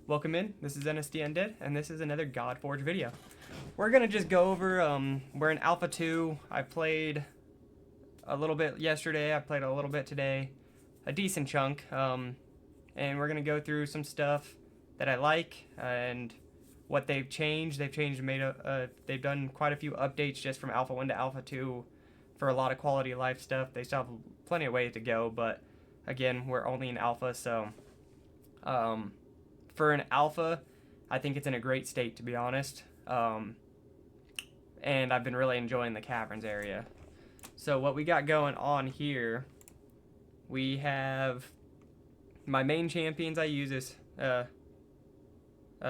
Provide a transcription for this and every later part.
Welcome in. This is NSD Undead, and this is another Godforge video. We're gonna just go over. We're in Alpha 2. I played a little bit yesterday. I played a little bit today, a decent chunk. And we're gonna go through some stuff that I like and what they've changed. They've done quite a few updates just from Alpha 1 to Alpha 2 for a lot of quality of life stuff. They still have plenty of ways to go, but again, we're only in Alpha, so for an Alpha, I think it's in a great state, to be honest. And I've been really enjoying the caverns area. So what we got going on here, we have my main champions I use is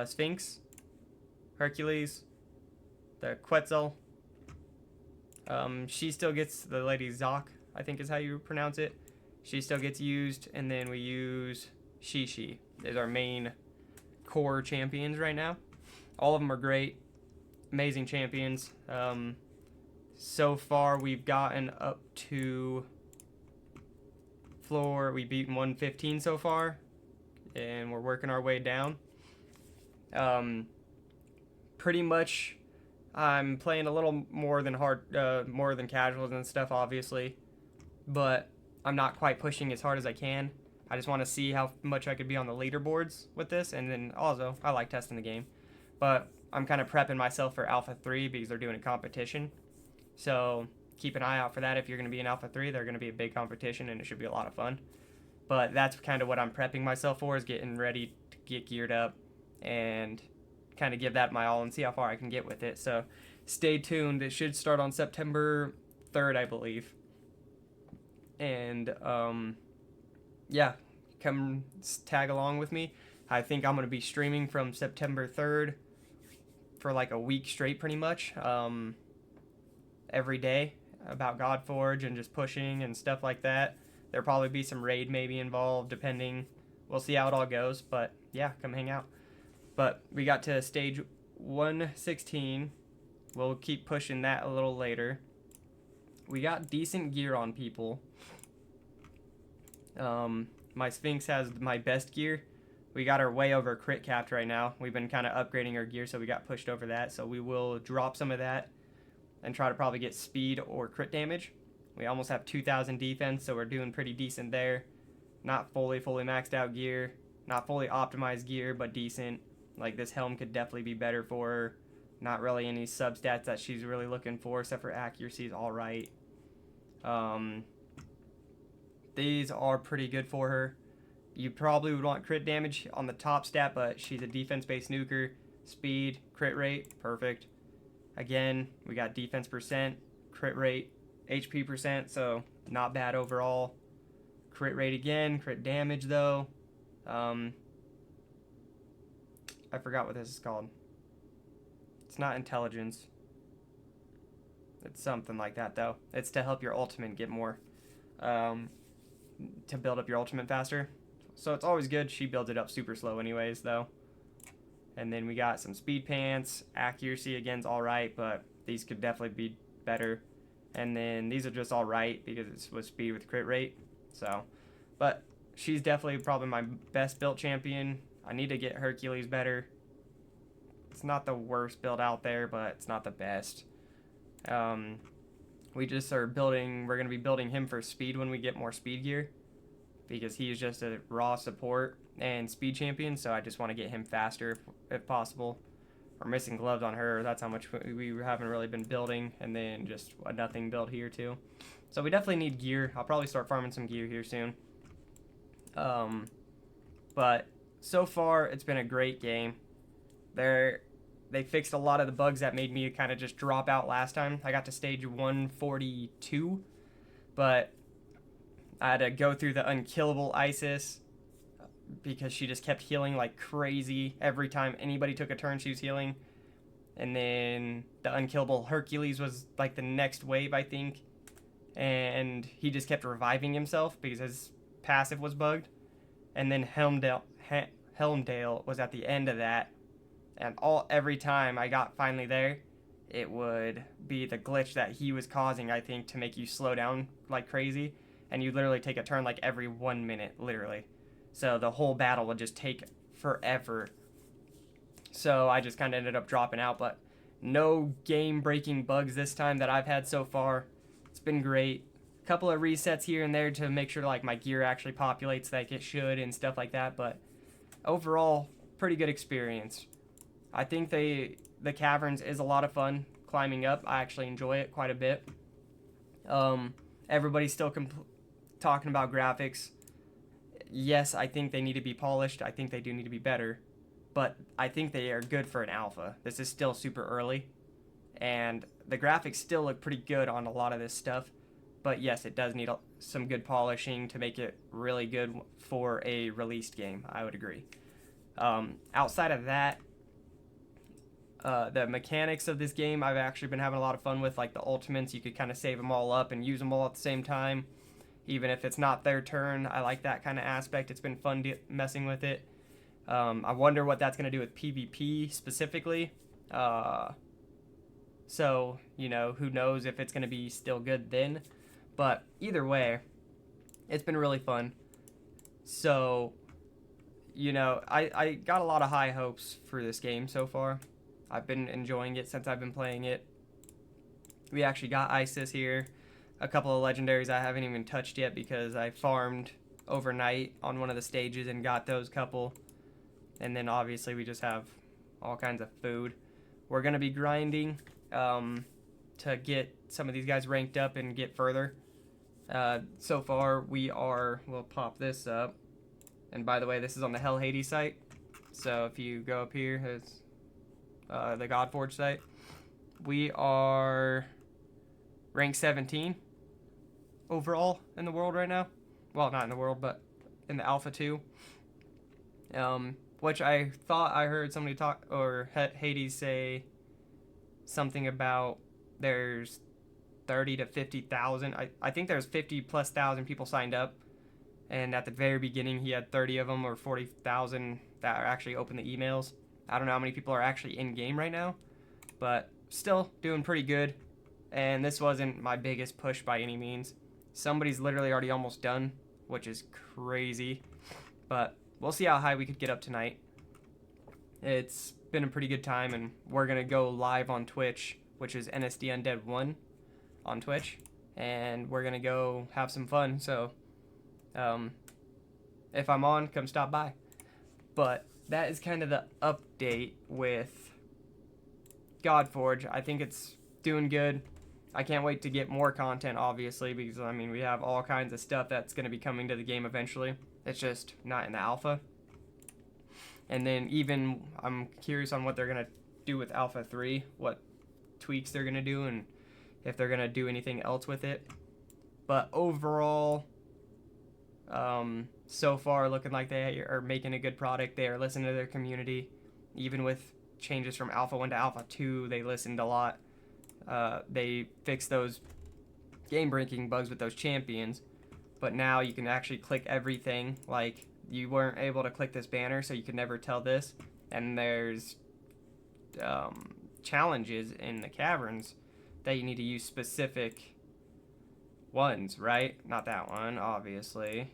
Sphinx, Hercules, the Quetzal. She still gets, the Lady Zoc, I think is how you pronounce it. She still gets used, and then we use Shishi is our main core champions right now. All of them are great, amazing champions. So far we've gotten up to floor, we beat 115 so far, and we're working our way down. Pretty much I'm playing a little more than more than casuals and stuff, obviously, but I'm not quite pushing as hard as I can. I just want to see how much I could be on the leaderboards with this, and then also I like testing the game, but I'm kind of prepping myself for Alpha 3 because they're doing a competition. So keep an eye out for that. If you're going to be in Alpha 3, they're going to be a big competition, and it should be a lot of fun. But that's kind of what I'm prepping myself for, is getting ready to get geared up and kind of give that my all and see how far I can get with it. So stay tuned. It should start on September 3rd, I believe. And yeah, come tag along with me. I think I'm going to be streaming from September 3rd for like a week straight, pretty much, every day about Godforge and just pushing and stuff like that. There'll probably be some raid maybe involved, depending. We'll see how it all goes, but yeah, come hang out. But we got to stage 116. We'll keep pushing that a little later. We got decent gear on people. My Sphinx has my best gear. We got her way over crit capped right now. We've been kind of upgrading our gear, so we got pushed over that. So we will drop some of that and try to probably get speed or crit damage. We almost have 2,000 defense, so we're doing pretty decent there. Not fully maxed out gear. Not fully optimized gear, but decent. Like, this helm could definitely be better for her. Not really any substats that she's really looking for, except for accuracy is all right. These are pretty good for her. You probably would want crit damage on the top stat, but she's a defense-based nuker. Speed, crit rate, perfect. Again, we got defense percent, crit rate, HP percent, so not bad overall. Crit rate again, crit damage though. I forgot what this is called. It's not intelligence. It's something like that though. It's to help your ultimate get more, to build up your ultimate faster. So it's always good. She builds it up super slow anyways though. And then we got some speed pants. Accuracy again's alright, but these could definitely be better. And then these are just alright because it's with speed with crit rate. So, but she's definitely probably my best built champion. I need to get Hercules better. It's not the worst build out there, but it's not the best. We just are building, we're going to be building him for speed when we get more speed gear, because he's just a raw support and speed champion, so I just want to get him faster if possible. We're missing gloves on her. That's how much we haven't really been building, and then just a nothing build here too. So we definitely need gear. I'll probably start farming some gear here soon. But so far it's been a great game. They fixed a lot of the bugs that made me kind of just drop out last time. I got to stage 142, but I had to go through the unkillable Isis because she just kept healing like crazy. Every time anybody took a turn, she was healing. And then the unkillable Hercules was like the next wave, I think. And he just kept reviving himself because his passive was bugged. And then Helmdale was at the end of that. And every time I got finally there, it would be the glitch that he was causing, I think, to make you slow down like crazy. And you literally take a turn like every 1 minute, literally. So the whole battle would just take forever So I just kind of ended up dropping out, but no game-breaking bugs this time that I've had so far. It's been great. A couple of resets here and there to make sure like my gear actually populates like it should and stuff like that, but overall, pretty good experience. I think the caverns is a lot of fun climbing up. I actually enjoy it quite a bit. Everybody's still talking about graphics. Yes, I think they need to be polished. I think they do need to be better, but I think they are good for an alpha. This is still super early, and the graphics still look pretty good on a lot of this stuff. But yes, it does need some good polishing to make it really good for a released game. I would agree. Outside of that, the mechanics of this game I've actually been having a lot of fun with, like the ultimates. You could kind of save them all up and use them all at the same time, even if it's not their turn. I like that kind of aspect. It's been fun messing with it. I wonder what that's going to do with PvP specifically. So, you know, who knows if it's going to be still good then. But either way, it's been really fun. So, you know, I got a lot of high hopes for this game so far. I've been enjoying it since I've been playing it. We actually got Isis here. A couple of legendaries I haven't even touched yet because I farmed overnight on one of the stages and got those couple. And then obviously we just have all kinds of food. We're going to be grinding to get some of these guys ranked up and get further. So far we'll pop this up. And by the way, this is on the Hell Hades site. So if you go up here, it's the Godforge site. We are rank 17 overall in the world right now. Well, not in the world, but in the Alpha 2. Which I thought I heard somebody talk, or Hades say something about there's 30 to 50,000. I think there's 50,000+ people signed up. And at the very beginning, he had 30 of them or 40,000 that are actually open the emails. I don't know how many people are actually in game right now, but still doing pretty good. And this wasn't my biggest push by any means. Somebody's literally already almost done, which is crazy. But we'll see how high we could get up tonight. It's been a pretty good time, and we're going to go live on Twitch, which is NSD Undead 1 on Twitch. And we're going to go have some fun, so if I'm on, come stop by. But that is kind of the update with Godforge. I think it's doing good. I can't wait to get more content, obviously, because, I mean, we have all kinds of stuff that's going to be coming to the game eventually. It's just not in the alpha. And then even, I'm curious on what they're going to do with Alpha 3, what tweaks they're going to do, and if they're going to do anything else with it. But overall, so far looking like they are making a good product. They are listening to their community. Even with changes from Alpha 1 to Alpha 2, they listened a lot. They fixed those game-breaking bugs with those champions. But now you can actually click everything. Like, you weren't able to click this banner, so you could never tell this. And there's challenges in the caverns that you need to use specific ones, right? Not that one, obviously.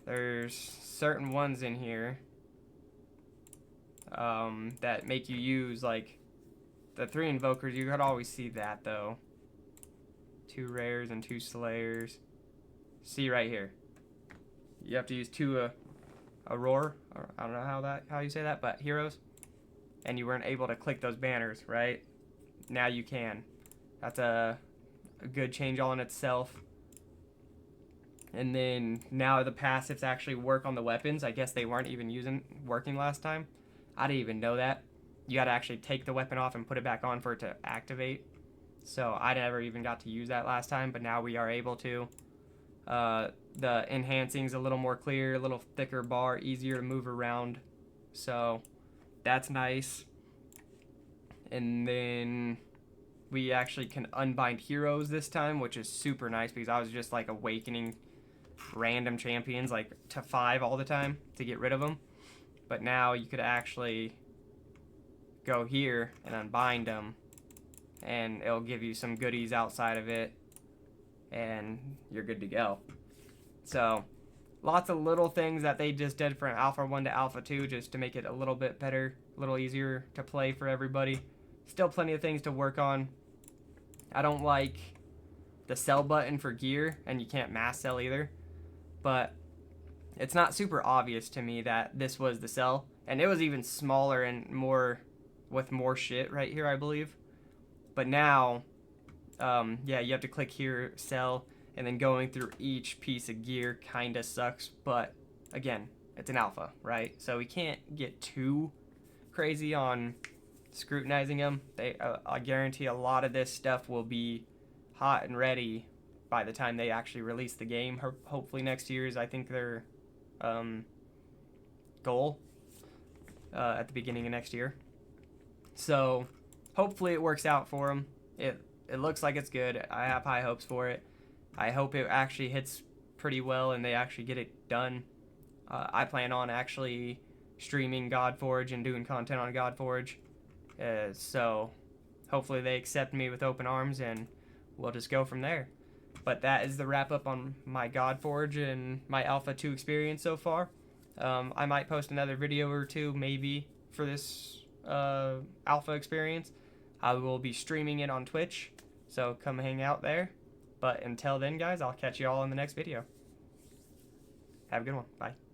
There's certain ones in here that make you use, like, the 3 invokers. You could always see that, though. 2 rares and 2 slayers. See right here. You have to use 2 Aurora, or I don't know how you say that, but heroes. And you weren't able to click those banners, right? Now you can. That's a good change all in itself. And then now the passives actually work on the weapons. I guess they weren't even working last time. I didn't even know that. You got to actually take the weapon off and put it back on for it to activate. So I never even got to use that last time, but now we are able to. The enhancing's a little more clear, a little thicker bar, easier to move around. So that's nice. And then we actually can unbind heroes this time, which is super nice because I was just like awakening random champions like to 5 all the time to get rid of them. But now you could actually go here and unbind them, and it'll give you some goodies outside of it, and you're good to go. So lots of little things that they just did from Alpha 1 to Alpha 2 just to make it a little bit better, a little easier to play for everybody. Still plenty of things to work on. I don't like the sell button for gear, and you can't mass sell either. But it's not super obvious to me that this was the sell. And it was even smaller and more, with more shit right here, I believe. But now, yeah, you have to click here, sell, and then going through each piece of gear kind of sucks. But again, it's an alpha, right? So we can't get too crazy on scrutinizing them. I guarantee a lot of this stuff will be hot and ready by the time they actually release the game. Hopefully next year is, I think, their goal at the beginning of next year. So hopefully it works out for them. It looks like it's good. I have high hopes for it. I hope it actually hits pretty well and they actually get it done. I plan on actually streaming Godforge and doing content on Godforge. So hopefully they accept me with open arms and we'll just go from there. But that is the wrap up on my Godforge and my Alpha 2 experience so far. I might post another video or two maybe for this Alpha experience. I will be streaming it on Twitch, so come hang out there. But until then, guys, I'll catch you all in the next video. Have a good one. Bye.